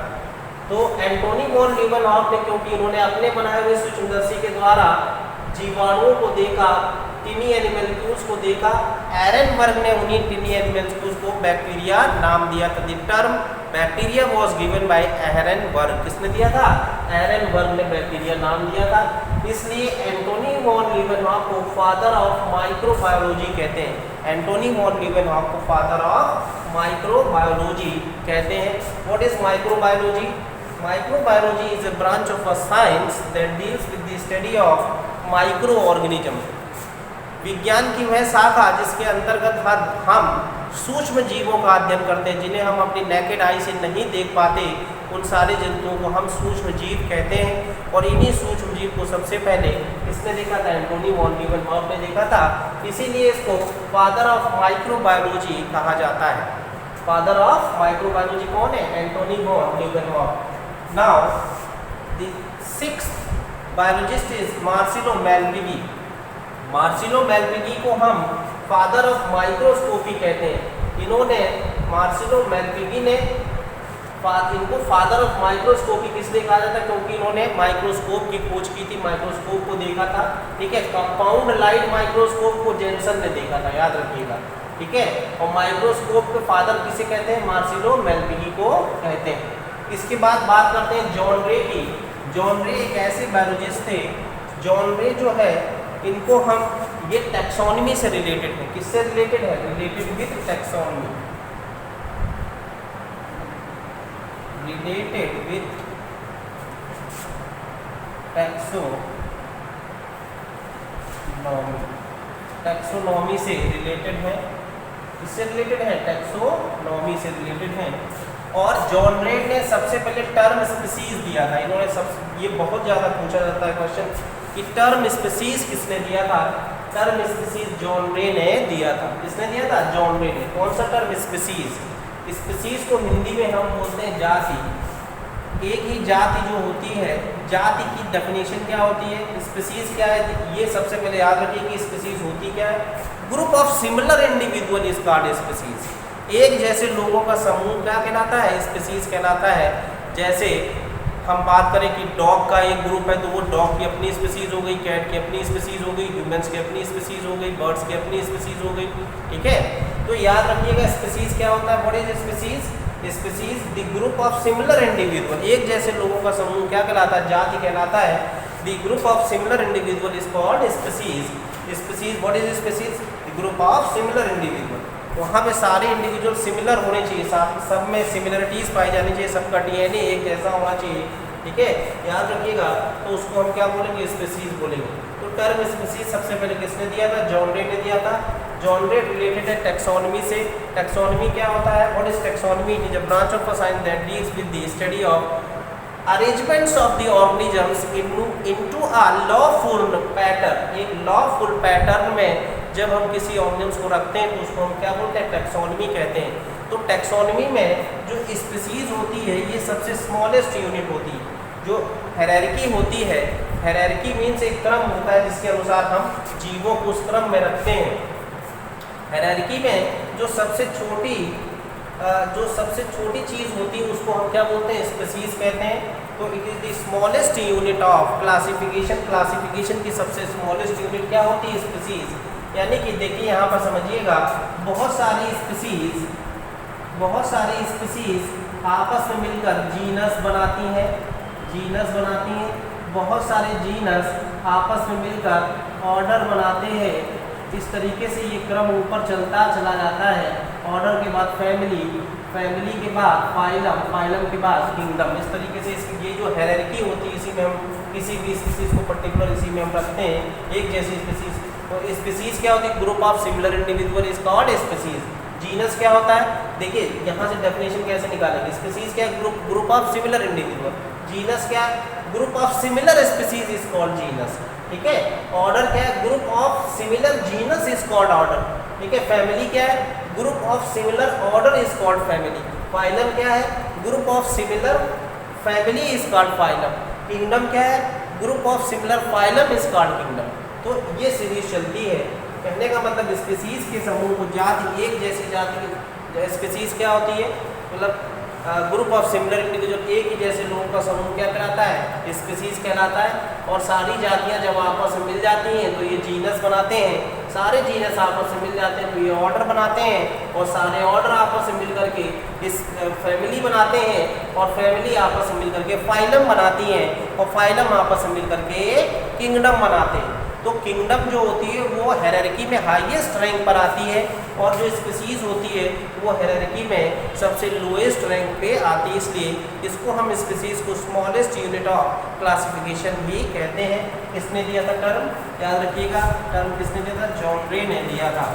तो एंटोनी वॉन ल्यूवेनहॉफ ने, क्योंकि इन्होंने अपने बनाए हुए सूक्ष्मदर्शी के द्वारा जीवाणुओं को देखा, टिनी एनिमल्क्यूल्स को देखा। एरनबर्ग ने उन्हीं टिनी एनिमल्क्यूल्स को बैक्टीरिया नाम दिया था। The term bacteria was given by Ehrenberg. किसने दिया था? एरनबर्ग ने बैक्टीरिया नाम दिया था। इसलिए एंटोनी वॉन ल्यूवेनहॉफ को फादर ऑफ माइक्रोबायोलॉजी कहते हैं। एंटोनी वॉन ल्यूवेनहॉफ को फादर ऑफ माइक्रोबायोलॉजी कहते हैं। What is microbiology? Microbiology is a branch of a science that deals with the study of microorganism। विज्ञान की वह शाखा जिसके अंतर्गत हम सूक्ष्म जीवों का अध्ययन करते हैं, जिन्हें हम अपनी नेकेड आई से नहीं देख पाते। उन सारे जंतुओं को हम सूक्ष्म जीव कहते हैं। और इन्हीं सूक्ष्म जीव को सबसे पहले किसने देखा था? एंटोनी वॉन ल्यूवेनहॉफ ने देखा था। इसीलिए इसको फादर ऑफ माइक्रोबायोलॉजी कहा जाता है। फादर ऑफ माइक्रोबायोलॉजी कौन है? Antonie van Leeuwenhoek. Now, the sixth biologist is Marcelo Malpighi। Marcello Malpighi को हम फादर ऑफ माइक्रोस्कोपी कहते हैं। इन्होंने मार्सिलो मेलपिगी ने इनको फादर ऑफ माइक्रोस्कोपी किसलिए कहा जाता है? क्योंकि इन्होंने माइक्रोस्कोप की खोज की थी, माइक्रोस्कोप को देखा था। ठीक है, कंपाउंड लाइट माइक्रोस्कोप को जेनसन ने देखा था। याद रखिएगा। ठीक है, और माइक्रोस्कोप के फादर किसे कहते हैं? मार्सिलो मेलपिगी को कहते हैं। इसके बाद बात करते हैं जॉन रे की। जॉन रे एक ऐसे बायोलॉजिस्ट थे, जॉन रे जो है इनको हम ये टैक्सोनॉमी से रिलेटेड है। किससे रिलेटेड है? Related with taxonomy, related with taxonomy से रिलेटेड है। किससे रिलेटेड है? टैक्सोनॉमी से रिलेटेड है। और जॉन रे ने सबसे पहले टर्म स्पीसीज दिया था। इन्होंने ये बहुत ज़्यादा पूछा जाता है क्वेश्चन कि टर्म स्पीसीज किसने दिया था? टर्म स्पीसीज जॉन रे ने दिया था। किसने दिया था? जॉन रे ने। कौन सा टर्म? स्पीसीज। स्पीसीज को हिंदी में हम बोलते हैं जाति। एक ही जाति जो होती है, जाति की डेफिनेशन क्या होती है? स्पीसीज क्या है? ये सबसे पहले याद रखिए कि स्पीसीज होती क्या है? Group of similar individual is called species. एक जैसे लोगों का समूह क्या कहलाता है? स्पीसीज कहलाता है। जैसे हम बात करें कि डॉग का एक ग्रुप है तो वो डॉग की अपनी स्पीसीज हो गई, कैट की अपनी स्पीसीज हो गई, ह्यूमंस की अपनी स्पीसीज हो गई, बर्ड्स की अपनी स्पीसीज हो गई। ठीक है, तो याद रखिएगा स्पीसीज क्या होता है? What is species? Species the group of similar individual, एक जैसे लोगों का समूह क्या कहलाता है? जाति कहलाता है। The group of similar individual is called species. Species, what is species? The group of similar individual. वहाँ पे सारे इंडिविजुअल सिमिलर होने चाहिए, सब में सिमिलरिटीज पाई जानी चाहिए, सबका डीएनए एक जैसा होना चाहिए। ठीक है, याद रखिएगा। तो उसको हम क्या बोलेंगे? स्पीसीज बोलेंगे। तो टर्म स्पीसीज सबसे पहले किसने दिया था? जॉन रे ने दिया था। जॉन रे रिलेटेड है टैक्सोनॉमी से। टैक्सोनॉमी क्या होता है? What is taxonomy? It is a branch of a science that deals with the study of arrangements of the organisms into a lawful pattern. एक लॉफुल पैटर्न में जब हम किसी ऑर्गेनिज्म को रखते हैं तो उसको हम क्या बोलते हैं? टैक्सोनॉमी कहते हैं। तो टैक्सोनॉमी में जो स्पीसीज होती है ये सबसे स्मॉलेस्ट यूनिट होती है। जो हायरार्की होती है, हायरार्की मीन्स एक क्रम होता है जिसके अनुसार हम जीवों को उस क्रम में रखते हैं। हायरार्की में जो सबसे छोटी चीज़ होती है उसको हम क्या बोलते हैं? स्पीसीज कहते हैं। तो it is the smallest unit of classification. Classification की सबसे स्मॉलेस्ट यूनिट क्या होती है? स्पीसीज। यानी कि देखिए यहाँ पर समझिएगा, बहुत सारी स्पीसीज आपस में मिलकर जीनस बनाती हैं। बहुत सारे जीनस आपस में मिलकर ऑर्डर बनाते हैं। इस तरीके से ये क्रम ऊपर चलता चला जाता है। ऑर्डर के बाद फैमिली, फैमिली के बाद फाइलम, फाइलम के बाद किंगडम। इस तरीके से इसकी ये जो हायरार्की होती है इसी में हम किसी भी स्पीसीज को पर्टिकुलर इसी में हम रखते हैं, एक जैसी स्पीसीज। तो स्पीसीज क्या होती है? Group of similar individual is called species. Genus क्या होता है? देखिए यहाँ से डेफिनेशन कैसे निकालेंगे? स्पीसीज क्या है? Group of similar individual. Genus क्या है? Group of similar species is called genus. ठीक है, ऑर्डर क्या है? Group of similar genus is called order. ठीक है, फैमिली क्या है? Group of similar order is called family. Phylum क्या है? Group of similar family is called phylum. Kingdom क्या है? Group of similar phylum is called kingdom. तो ये सीरीज चलती है। कहने का मतलब स्पीसीज के समूह को, जाति, एक जैसी जाति की स्पीसीज क्या होती है? मतलब ग्रुप ऑफ सिमिलर इंडिविजुअल, एक ही जैसे लोगों का समूह क्या कहलाता है? स्पीसीज कहलाता है। और सारी जातियां जब आपस में मिल जाती हैं तो ये जीनस बनाते हैं। सारे जीनस आपस में मिल जाते हैं तो ये ऑर्डर बनाते हैं। और सारे ऑर्डर आपस में मिल करके इस फैमिली बनाते हैं। और फैमिली आपस में मिल करके फाइलम बनाती हैं। और फाइलम आपस में मिल करके किंगडम बनाते हैं। तो किंगडम जो होती है वो हायरार्की में हाईएस्ट रैंक पर आती है। और जो स्पीसीज होती है वो हायरार्की में सबसे लोएस्ट रैंक पे आती है। इसलिए इसको हम स्पीसीज को स्मॉलेस्ट यूनिट ऑफ क्लासिफिकेशन भी कहते हैं। किसने दिया था टर्म? याद रखिएगा, टर्म किसने दिया था? जॉन रे ने दिया था।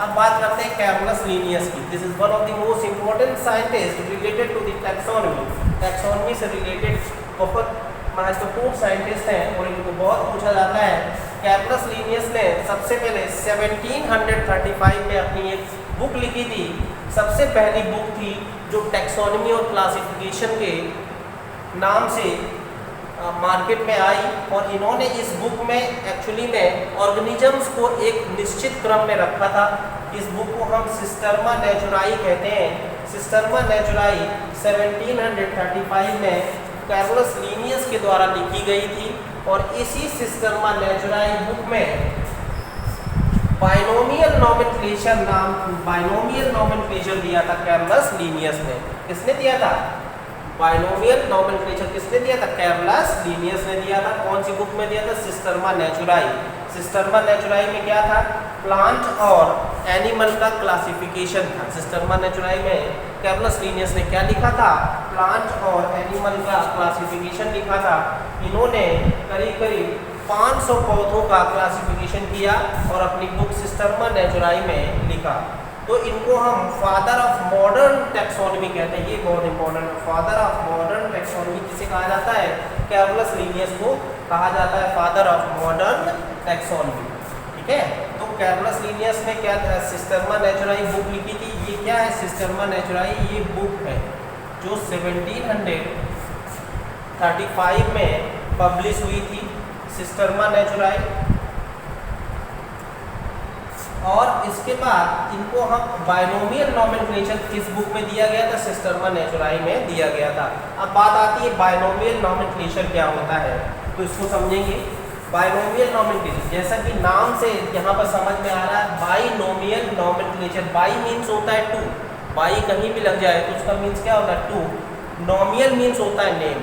अब बात करते हैं कैर्नस लीनियस की। This is one of the most important scientist related to the taxonomy. Taxonomy से रिलेटेड बहुत महत्वपूर्ण साइंटिस्ट हैं और इनको बहुत पूछा जाता है। कैर्नस लीनियस ने सबसे पहले 1735 में अपनी एक बुक लिखी थी। सबसे पहली बुक थी जो टैक्सोनॉमी और क्लासिफिकेशन के नाम से मार्केट में आई। और इन्होंने इस बुक में एक्चुअली में ऑर्गेनिजम्स को एक निश्चित क्रम में रखा था। इस बुक को हम सिस्टर्मा नेचुराई कहते हैं। सिस्टर्मा नेचुराई 1735 में कैर्नस लीनियस के द्वारा लिखी गई थी। और इसी सिस्टर्मा नेचुराई बुक में बाइनोमियल नोमेनक्लेचर दिया था कैर्नस लीनियस ने। किसने दिया था? बाइनोमियल नॉमेनक्लेचर किसने दिया था? कैरलस लीनियस ने दिया था। कौन सी बुक में दिया था? सिस्टर्मा नेचुराई। सिस्टर्मा नेचुराई में क्या था? प्लांट और एनिमल का क्लासिफिकेशन था। सिस्टर्मा नेचुराई में कैरलस लीनियस ने क्या लिखा था? प्लांट और एनिमल का क्लासिफिकेशन लिखा था। इन्होंने करीब करीब 500 पौधों का क्लासिफिकेशन किया और अपनी बुक सिस्टर्मा नेचुराई में लिखा। तो इनको हम फादर ऑफ मॉडर्न टैक्सोनॉमी कहते हैं। ये बहुत इंपॉर्टेंट है। फादर ऑफ मॉडर्न टैक्सोनॉमी किसे कहा जाता है? कैरलस लीनियस को कहा जाता है फादर ऑफ मॉडर्न टैक्सोनॉमी। ठीक है, तो कैरलस लीनियस ने क्या सिस्टर्मा नेचुराई बुक लिखी थी। ये क्या है? सिस्टर्मा नेचुराई ये बुक है जो 1735 में पब्लिश हुई थी, सिस्टर्मा नेचुराई। और इसके बाद इनको हम बाइनोमियल नॉमेनक्लेचर किस बुक में दिया गया था? सिस्टर्मा नेचुराई में दिया गया था। अब बात आती है बाइनोमियल नॉमेनक्लेचर क्या होता है, तो इसको समझेंगे। बाइनोमियल नॉमेनक्लेचर जैसा कि नाम से यहाँ पर समझ में आ रहा है, बाइनोमियल नॉमेनक्लेचर। बाई मीन्स होता है टू, बाई कहीं भी लग जाए तो उसका मीन्स क्या होता है? टू। नॉमियल मीन्स होता है नेम।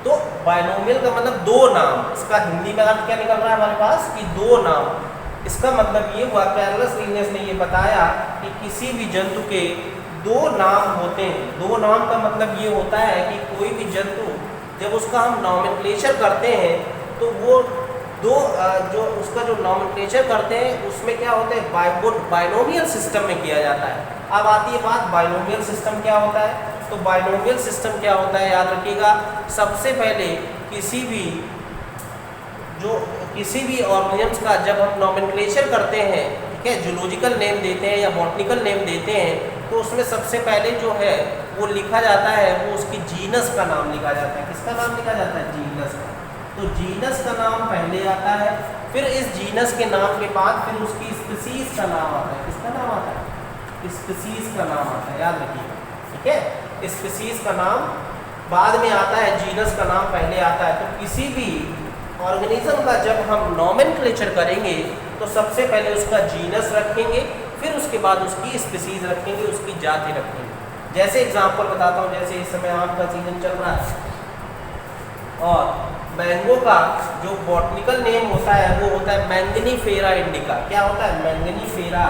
तो बाइनोमियल का मतलब दो नाम। इसका हिंदी में अर्थ क्या निकल रहा है हमारे पास कि दो नाम। इसका मतलब ये हुआ, कैरलस लीनियस ने ये बताया कि किसी भी जंतु के दो नाम होते हैं। दो नाम का मतलब ये होता है कि कोई भी जंतु जब उसका हम नॉमेनक्लेचर करते हैं तो वो दो जो उसका जो नॉमेनक्लेचर करते हैं उसमें क्या होते हैं? बाइनोमियल सिस्टम में किया जाता है। अब आती है बात बाइनोमियल सिस्टम क्या होता है। तो बाइनोमियल सिस्टम क्या होता है, याद रखिएगा। सबसे पहले किसी भी ऑर्गेनिज्म का जब हम नॉमेनक्लेचर करते हैं, ठीक है, जूलॉजिकल नेम देते हैं या बॉटनिकल नेम देते हैं, तो उसमें सबसे पहले जो है वो लिखा जाता है, वो उसकी जीनस का नाम लिखा जाता है। किसका नाम लिखा जाता है? जीनस का। तो जीनस का नाम पहले आता है, फिर इस जीनस के नाम के बाद फिर उसकी स्पीसीज का नाम आता है। किसका नाम आता है? स्पीसीज का नाम आता है, याद रखिएगा। ठीक है, स्पीसीज का नाम बाद में आता है, जीनस का नाम पहले आता है। तो किसी भी ऑर्गेनिज्म का जब हम नॉमेनक्लेचर करेंगे तो सबसे पहले उसका जीनस रखेंगे, फिर उसके बाद उसकी स्पीसीज रखेंगे, उसकी जाति रखेंगे। जैसे एग्जांपल बताता हूँ, जैसे इस समय आम का सीजन चल रहा है और मैंगो का जो बॉटनिकल नेम होता है वो होता है मैंगनीफेरा इंडिका। क्या होता है? मैंगनीफेरा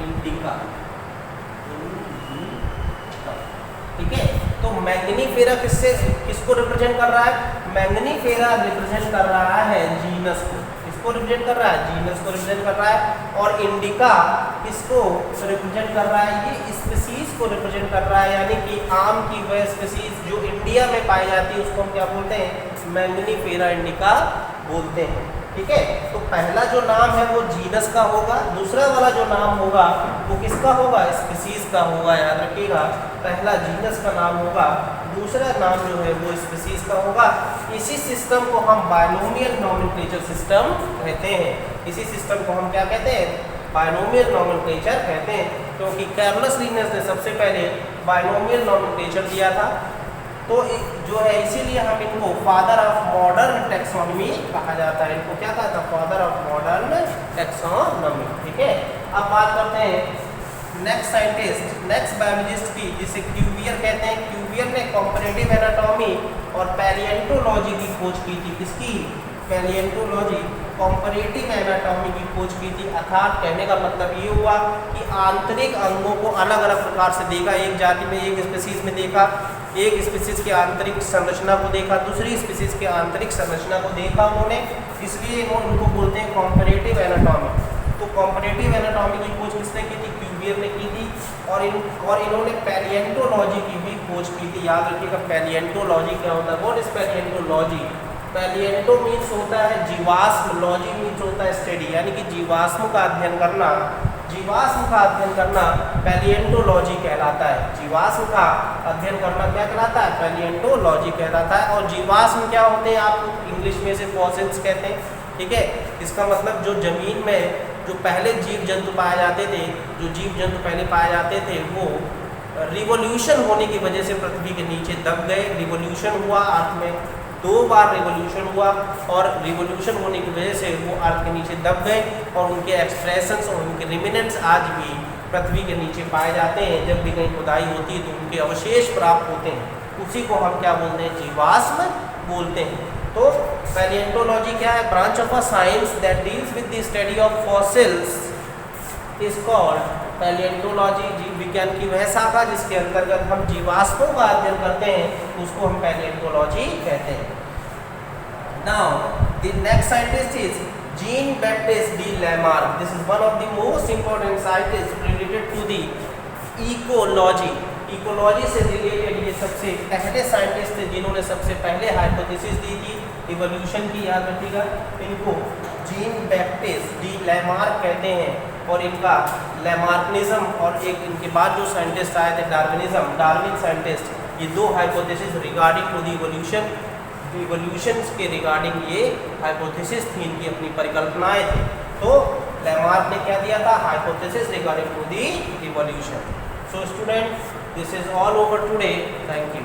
इंडिका। ठीक है, तो मैंगनीफेरा किसको रिप्रेजेंट कर रहा है? मैंगनीफेरा रिप्रेजेंट कर रहा है जीनस को। किसको रिप्रेजेंट कर रहा है? जीनस को रिप्रेजेंट कर रहा है। और इंडिका किसको रिप्रेजेंट कर रहा है? ये स्पीसीज को रिप्रेजेंट कर रहा है। यानी कि आम की वह स्पीसीज जो इंडिया में पाई जाती है उसको हम क्या बोलते हैं? मैंगनीफेरा इंडिका बोलते हैं। ठीक है, तो पहला जो नाम है वो जीनस का होगा, दूसरा वाला जो नाम होगा वो किसका होगा? स्पीसीज का होगा। याद रखिएगा, पहला जीनस का नाम होगा, दूसरा नाम जो है वो स्पीसीज का होगा। इसी सिस्टम को हम बाइनोमियल नॉमेनक्लेचर सिस्टम कहते हैं। इसी सिस्टम को हम क्या कहते हैं? बाइनोमियल नॉमेनक्लेचर कहते हैं, क्योंकि कैरलस लीनियस ने सबसे पहले बाइनोमियल नॉमेनक्लेचर दिया था। तो जो है इसीलिए हम इनको फादर ऑफ मॉडर्न टैक्सोनॉमी कहा जाता है। इनको क्या कहा था? Father of modern taxonomy. ठीक है, अब बात करते हैं नेक्स्ट साइंटिस्ट, नेक्स्ट बायोलॉजिस्ट की, जिसे क्यूवियर कहते हैं। क्यूवियर ने कंपैरेटिव एनाटॉमी और पैलिएंटोलॉजी की खोज की थी। किसकी? पैलिएंटोलॉजी, कंपैरेटिव एनाटॉमी की खोज की थी। अर्थात कहने का मतलब ये हुआ कि आंतरिक अंगों को अलग अलग प्रकार से देखा। एक जाति में, एक स्पीसीज में देखा, एक स्पीसीज की आंतरिक संरचना को देखा, दूसरी स्पीसीज की आंतरिक संरचना को देखा उन्होंने, इसलिए उनको बोलते हैं कंपैरेटिव एनाटॉमी। तो कंपैरेटिव एनाटॉमी की खोज किसने की थी? क्यूवियर ने की थी। और इन्होंने पैलिएंटोलॉजी की भी खोज की थी। याद रखिएगा, पैलिएंटोलॉजी क्या होता है? What is palaeontology? Palaeonto means होता है जीवाश्म, लॉजी मीन्स होता है स्टडी, यानी कि जीवाश्म का अध्ययन करना। जीवाश्म का अध्ययन करना पैलिएंटोलॉजी कहलाता है। जीवाश्म का अध्ययन करना क्या कहलाता है? पैलिएंटोलॉजी कहलाता है। और जीवाश्म क्या होते हैं? आप इंग्लिश में से फॉसिल्स कहते हैं। ठीक है, इसका मतलब जो जमीन में जो पहले जीव जंतु पाए जाते थे, जो जीव जंतु पहले पाए जाते थे, वो रिवोल्यूशन होने की वजह से पृथ्वी के नीचे दब गए। रिवोल्यूशन हुआ अर्थ में, 2 बार रिवोल्यूशन हुआ और रिवोल्यूशन होने की वजह से वो अर्थ के नीचे दब गए और उनके एक्सप्रेशंस और उनके रिमिनेंट्स आज भी पृथ्वी के नीचे पाए जाते हैं। जब भी कहीं खुदाई होती है तो उनके अवशेष प्राप्त होते हैं, उसी को हम क्या बोलते हैं, जीवाश्म बोलते हैं। तो पैलियोंटोलॉजी क्या है, branch of a science that deals with the study of fossils is called palaeontology. जीव विज्ञान की वह शाखा जिसके अंतर्गत हम जीवाश्मों का अध्ययन करते हैं उसको हम पैलियोंटोलॉजी कहते हैं। Now the next scientist is Jean Baptiste de Lamarck. This is one of the most important scientist related to the ecology. Ecology से रिलेटेड ये सबसे पहले साइंटिस्ट थे जिन्होंने सबसे पहले हाइपोथेसिस दी थी इवोल्यूशन की, याद रखिएगा। इनको जीन बैप्टिस्ट डी लैमार्क कहते हैं और इनका लैमार्कनिज्म और एक इनके बाद जो साइंटिस्ट आए थे डार्विनिज्म, डार्विन साइंटिस्ट, ये 2 hypothesis regarding to the evolution के रिगार्डिंग ये हाइपोथेसिस थी, इनकी अपनी परिकल्पनाएं थी। तो लैमार्क ने क्या दिया था, hypothesis regarding to the evolution. So student, this is all over today. Thank you.